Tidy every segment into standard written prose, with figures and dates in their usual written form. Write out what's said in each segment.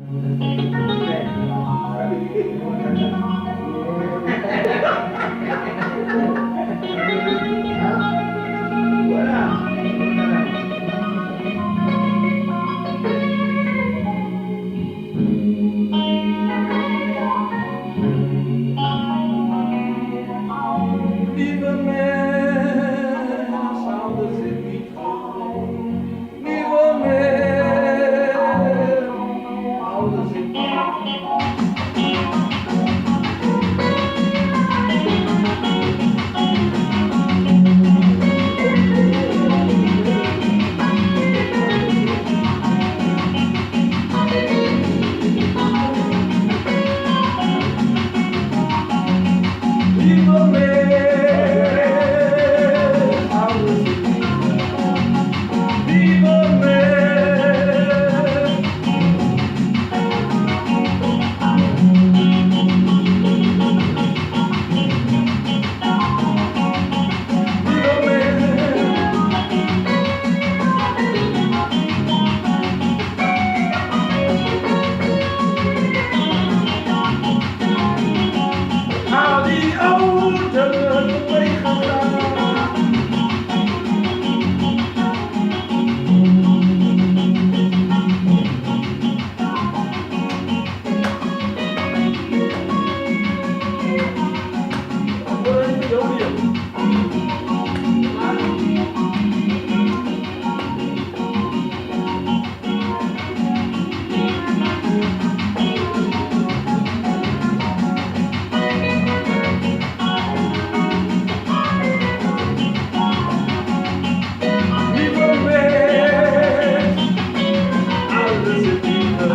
Lieve mens, anders is niet goed. Lieve mens, anders is niet lieve mens, anders is niet lieve mens. Haal die oude meegegaan. Lieve mens, alles is lieve.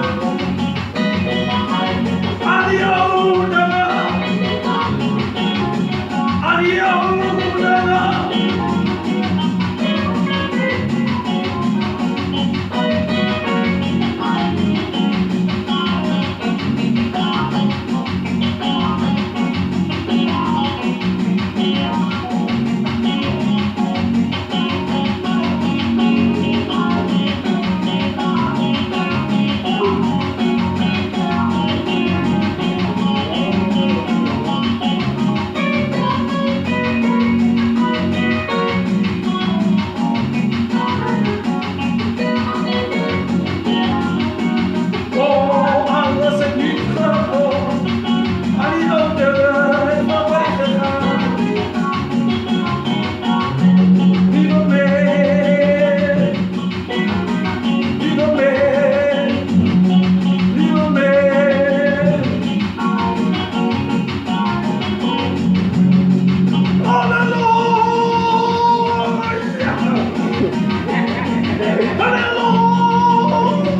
Adiode, oh, alles is niet gewoon. Adiode is voorbij gegaan. Lieve mens, lieve mens, lieve mens. Halleluja! Halleluja!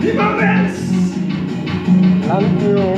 Lieve mens! Dank u wel.